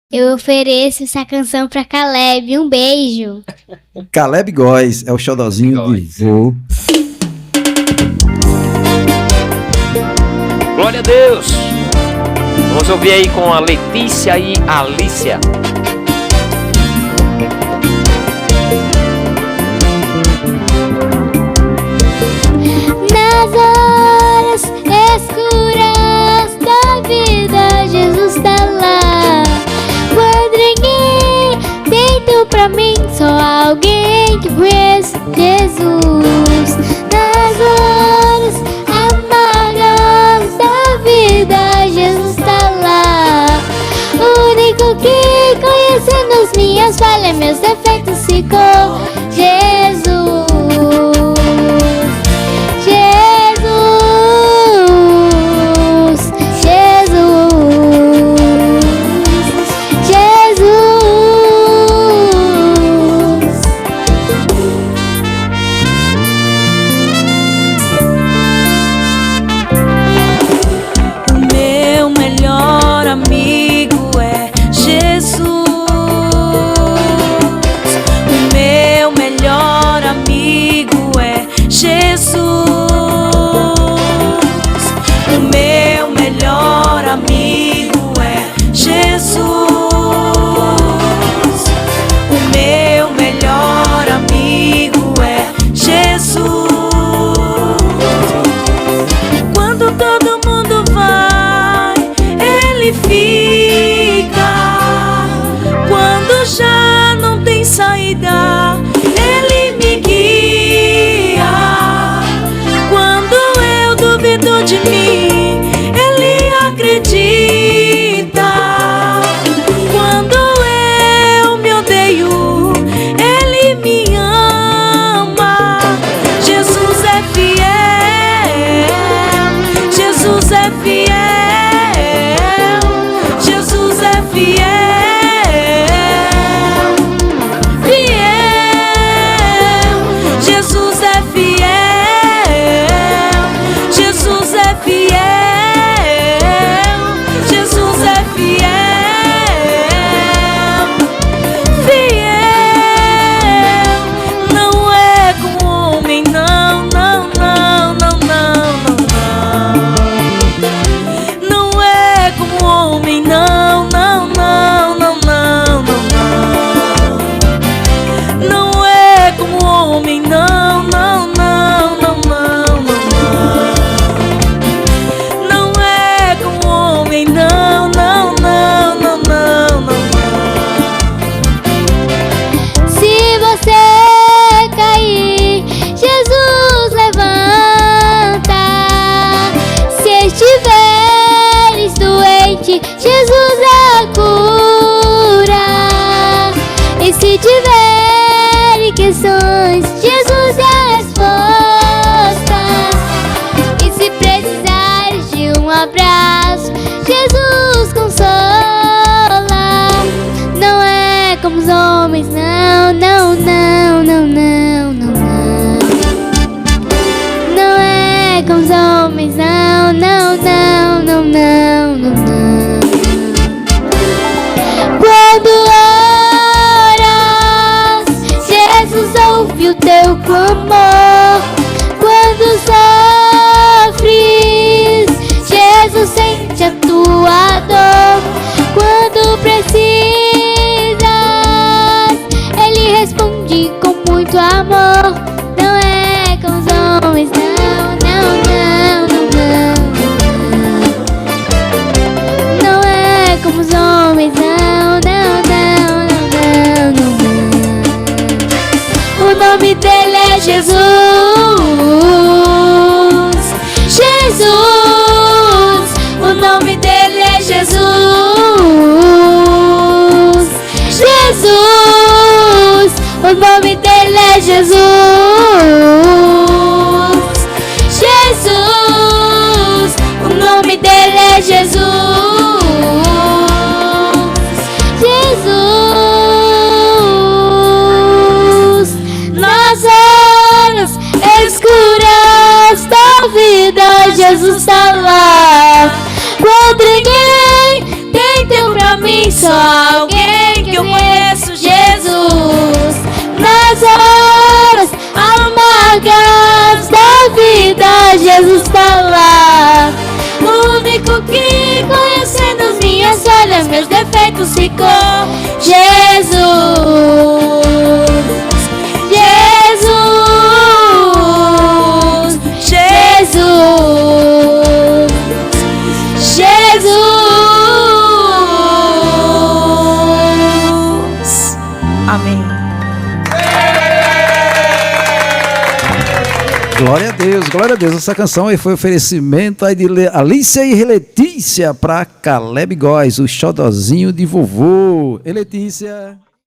Eu ofereço essa canção pra Caleb. Um beijo. Caleb Góes é o xodozinho de vô. Glória a Deus. Vamos ouvir aí com a Letícia e a Alícia. Nas horas escuras da vida, Jesus tá lá. Quando ninguém tem tudo pra mim, só alguém que conhece Jesus. Nas horas amargas da vida, Jesus tá lá. O único que conhecendo as minhas falhas, meus defeitos, ficou Jesus. De mim, Ele acredita. Quando eu me odeio, Ele me ama. Jesus é fiel, Jesus é fiel, Jesus é fiel, fiel, Jesus é fiel. Jesus é a cura. E se tiver questões, Jesus é a resposta. E se precisar de um abraço, Jesus consola. Não é como os homens, não, não, não, não, não, não, não. Não é como os homens, não, não, não, não, não, não, não. Quando oras, Jesus ouve o teu clamor. Quando sofres, Jesus sente a tua dor. Quando precisas, Ele responde com muito amor. Não é com os homens, não, não, não, não, não. Não é como os homens, não. O nome dele é Jesus, Jesus. O nome dele é Jesus, Jesus. O nome dele é Jesus, Jesus. O nome dele é Jesus, Jesus. Escuras da vida, Jesus tá lá. Quando ninguém tem tempo pra mim, só Jesus está lá. O único que, conhecendo as minhas falhas, meus defeitos, ficou. Jesus, Jesus, Jesus, Jesus. Amém. Glória a Deus, glória a Deus. Essa canção aí foi oferecimento aí de Alicia e Letícia para Caleb Góes, o xodozinho de vovô. E Letícia...